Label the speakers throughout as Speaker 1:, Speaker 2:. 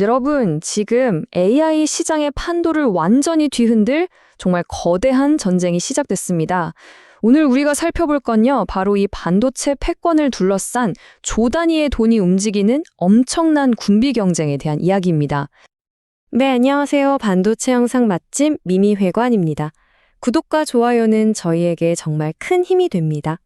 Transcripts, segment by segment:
Speaker 1: 여러분, 지금 AI 시장의 판도를 완전히 뒤흔들 정말 거대한 전쟁이 시작됐습니다. 오늘 우리가 살펴볼 건요, 바로 이 반도체 패권을 둘러싼 조 단위의 돈이 움직이는 엄청난 군비 경쟁에 대한 이야기입니다.
Speaker 2: 네, 안녕하세요. 반도체 영상 맛집 미미회관입니다. 구독과 좋아요는 저희에게 정말 큰 힘이 됩니다.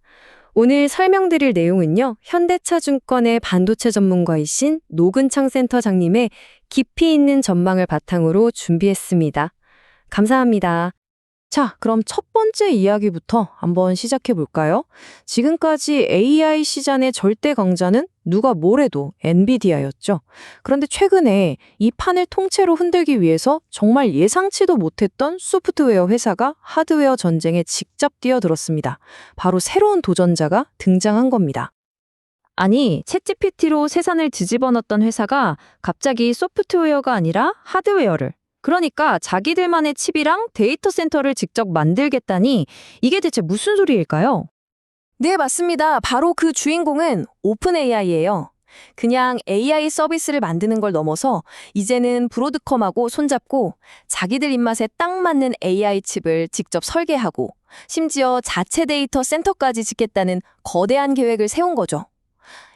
Speaker 2: 오늘 설명드릴 내용은요, 현대차증권의 반도체 전문가이신 노근창 센터장님의 깊이 있는 전망을 바탕으로 준비했습니다. 감사합니다. 자, 그럼 첫 번째 이야기부터 한번 시작해 볼까요? 지금까지 AI 시장의 절대 강자는 누가 뭐래도 엔비디아였죠. 그런데 최근에 이 판을 통째로 흔들기 위해서 정말 예상치도 못했던 소프트웨어 회사가 하드웨어 전쟁에 직접 뛰어들었습니다. 바로 새로운 도전자가 등장한 겁니다.
Speaker 1: 아니, 챗GPT로 세상을 뒤집어 놓던 회사가 갑자기 소프트웨어가 아니라 하드웨어를, 그러니까 자기들만의 칩이랑 데이터 센터를 직접 만들겠다니, 이게 대체 무슨 소리일까요?
Speaker 2: 네, 맞습니다. 바로 그 주인공은 오픈 AI예요. 그냥 AI 서비스를 만드는 걸 넘어서 이제는 브로드컴하고 손잡고 자기들 입맛에 딱 맞는 AI 칩을 직접 설계하고 심지어 자체 데이터 센터까지 짓겠다는 거대한 계획을 세운 거죠.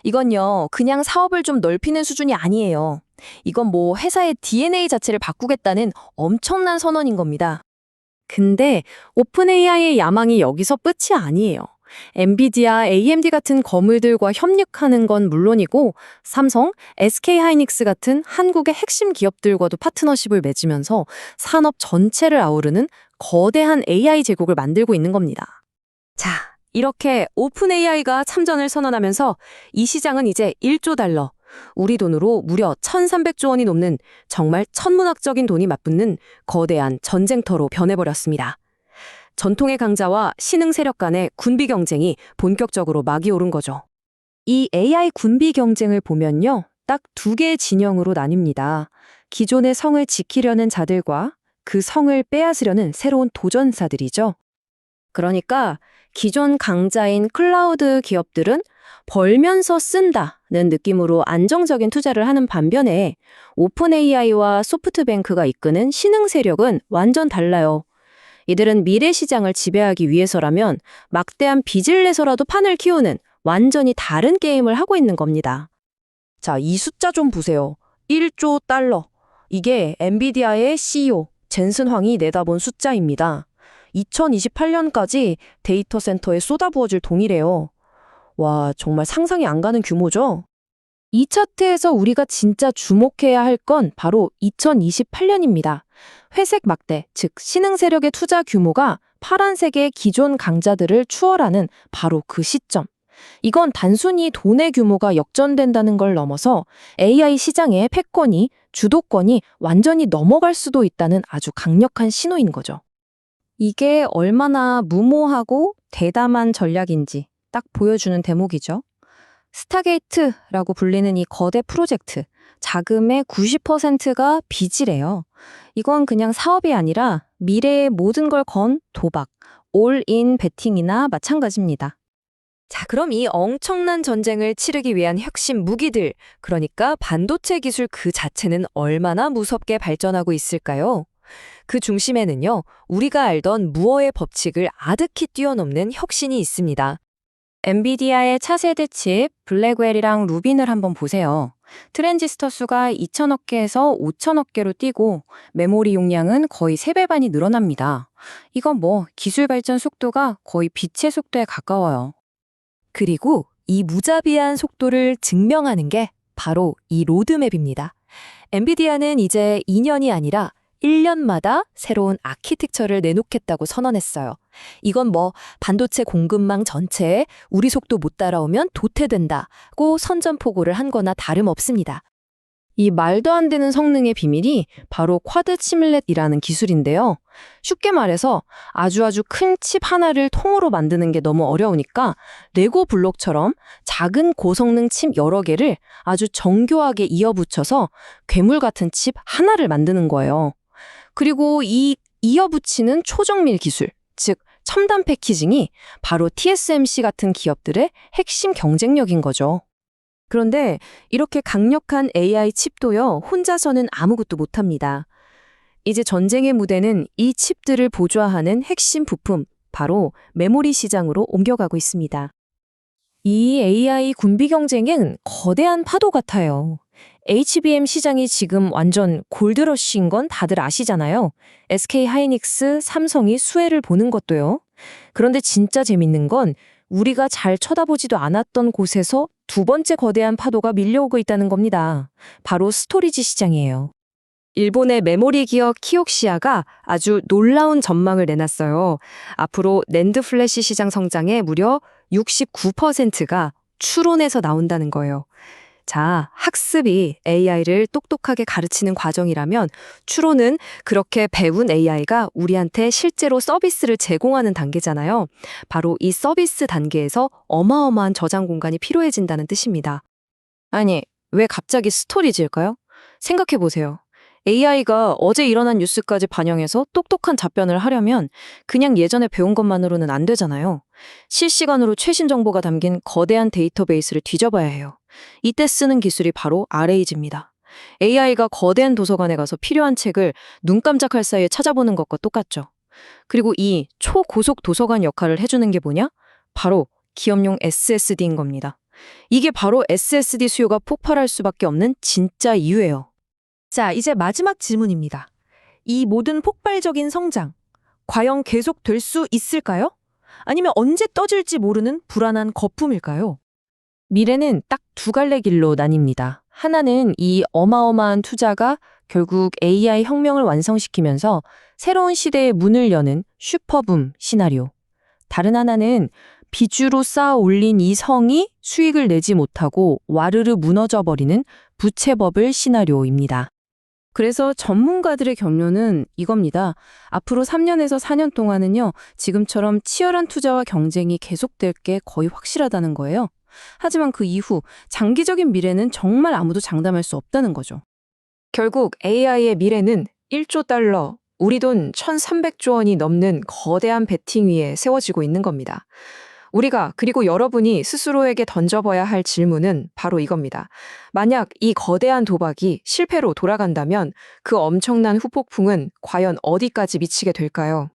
Speaker 2: 이건요, 그냥 사업을 좀 넓히는 수준이 아니에요. 이건 뭐 회사의 DNA 자체를 바꾸겠다는 엄청난 선언인 겁니다. 근데 오픈 AI의 야망이 여기서 끝이 아니에요. 엔비디아, AMD 같은 거물들과 협력하는 건 물론이고 삼성, SK하이닉스 같은 한국의 핵심 기업들과도 파트너십을 맺으면서 산업 전체를 아우르는 거대한 AI 제국을 만들고 있는 겁니다. 자, 이렇게 오픈 AI가 참전을 선언하면서 이 시장은 이제 1조 달러, 우리 돈으로 무려 1,300조 원이 넘는 정말 천문학적인 돈이 맞붙는 거대한 전쟁터로 변해버렸습니다. 전통의 강자와 신흥 세력 간의 군비 경쟁이 본격적으로 막이 오른 거죠. 이 AI 군비 경쟁을 보면요, 딱 두 개의 진영으로 나뉩니다. 기존의 성을 지키려는 자들과 그 성을 빼앗으려는 새로운 도전사들이죠. 그러니까 기존 강자인 클라우드 기업들은 벌면서 쓴다는 느낌으로 안정적인 투자를 하는 반면에 오픈 AI와 소프트뱅크가 이끄는 신흥 세력은 완전 달라요. 이들은 미래 시장을 지배하기 위해서라면 막대한 빚을 내서라도 판을 키우는 완전히 다른 게임을 하고 있는 겁니다. 자, 이 숫자 좀 보세요. 1조 달러. 이게 엔비디아의 CEO 젠슨 황이 내다본 숫자입니다. 2028년까지 데이터 센터에 쏟아부어질 돈이래요. 와, 정말 상상이 안 가는 규모죠? 이 차트에서 우리가 진짜 주목해야 할 건 바로 2028년입니다. 회색 막대, 즉 신흥 세력의 투자 규모가 파란색의 기존 강자들을 추월하는 바로 그 시점. 이건 단순히 돈의 규모가 역전된다는 걸 넘어서 AI 시장의 패권이, 주도권이 완전히 넘어갈 수도 있다는 아주 강력한 신호인 거죠. 이게 얼마나 무모하고 대담한 전략인지 딱 보여주는 대목이죠. 스타게이트라고 불리는 이 거대 프로젝트, 자금의 90%가 빚이래요. 이건 그냥 사업이 아니라 미래의 모든 걸 건 도박, 올인 베팅이나 마찬가지입니다. 자, 그럼 이 엄청난 전쟁을 치르기 위한 핵심 무기들, 그러니까 반도체 기술 그 자체는 얼마나 무섭게 발전하고 있을까요? 그 중심에는요, 우리가 알던 무어의 법칙을 아득히 뛰어넘는 혁신이 있습니다. 엔비디아의 차세대 칩 블랙웰이랑 루빈을 한번 보세요. 트랜지스터 수가 2천억 개에서 5천억 개로 뛰고 메모리 용량은 거의 3배 반이 늘어납니다. 이건 뭐 기술 발전 속도가 거의 빛의 속도에 가까워요. 그리고 이 무자비한 속도를 증명하는 게 바로 이 로드맵입니다. 엔비디아는 이제 2년이 아니라 1년마다 새로운 아키텍처를 내놓겠다고 선언했어요. 이건 뭐 반도체 공급망 전체에 우리 속도 못 따라오면 도태된다고 선전포고를 한 거나 다름없습니다. 이 말도 안 되는 성능의 비밀이 바로 쿼드 치밀렛이라는 기술인데요. 쉽게 말해서 아주 큰 칩 하나를 통으로 만드는 게 너무 어려우니까 레고 블록처럼 작은 고성능 칩 여러 개를 아주 정교하게 이어붙여서 괴물 같은 칩 하나를 만드는 거예요. 그리고 이 이어붙이는 초정밀 기술, 즉 첨단 패키징이 바로 TSMC 같은 기업들의 핵심 경쟁력인 거죠. 그런데 이렇게 강력한 AI 칩도요, 혼자서는 아무것도 못합니다. 이제 전쟁의 무대는 이 칩들을 보좌하는 핵심 부품, 바로 메모리 시장으로 옮겨가고 있습니다. 이 AI 군비 경쟁은 거대한 파도 같아요. HBM 시장이 지금 완전 골드러시인 건 다들 아시잖아요. SK 하이닉스, 삼성이 수혜를 보는 것도요. 그런데 진짜 재밌는 건 우리가 잘 쳐다보지도 않았던 곳에서 두 번째 거대한 파도가 밀려오고 있다는 겁니다. 바로 스토리지 시장이에요. 일본의 메모리 기업 키옥시아가 아주 놀라운 전망을 내놨어요. 앞으로 낸드 플래시 시장 성장의 무려 69%가 추론에서 나온다는 거예요. 자, 학습이 AI를 똑똑하게 가르치는 과정이라면 추론은 그렇게 배운 AI가 우리한테 실제로 서비스를 제공하는 단계잖아요. 바로 이 서비스 단계에서 어마어마한 저장 공간이 필요해진다는 뜻입니다. 아니, 왜 갑자기 스토리지일까요? 생각해 보세요. AI가 어제 일어난 뉴스까지 반영해서 똑똑한 답변을 하려면 그냥 예전에 배운 것만으로는 안 되잖아요. 실시간으로 최신 정보가 담긴 거대한 데이터베이스를 뒤져봐야 해요. 이때 쓰는 기술이 바로 RAG입니다. AI가 거대한 도서관에 가서 필요한 책을 눈 깜짝할 사이에 찾아보는 것과 똑같죠. 그리고 이 초고속 도서관 역할을 해주는 게 뭐냐? 바로 기업용 SSD인 겁니다. 이게 바로 SSD 수요가 폭발할 수밖에 없는 진짜 이유예요.
Speaker 3: 자, 이제 마지막 질문입니다. 이 모든 폭발적인 성장, 과연 계속될 수 있을까요? 아니면 언제 떠질지 모르는 불안한 거품일까요?
Speaker 2: 미래는 딱 두 갈래 길로 나뉩니다. 하나는 이 어마어마한 투자가 결국 AI 혁명을 완성시키면서 새로운 시대의 문을 여는 슈퍼붐 시나리오. 다른 하나는 빚으로 쌓아 올린 이 성이 수익을 내지 못하고 와르르 무너져 버리는 부채버블 시나리오입니다. 그래서 전문가들의 결론은 이겁니다. 앞으로 3년에서 4년 동안은요, 지금처럼 치열한 투자와 경쟁이 계속될 게 거의 확실하다는 거예요. 하지만 그 이후 장기적인 미래는 정말 아무도 장담할 수 없다는 거죠. 결국 AI의 미래는 1조 달러, 우리 돈 1,300조 원이 넘는 거대한 베팅 위에 세워지고 있는 겁니다. 우리가 그리고 여러분이 스스로에게 던져봐야 할 질문은 바로 이겁니다. 만약 이 거대한 도박이 실패로 돌아간다면 그 엄청난 후폭풍은 과연 어디까지 미치게 될까요?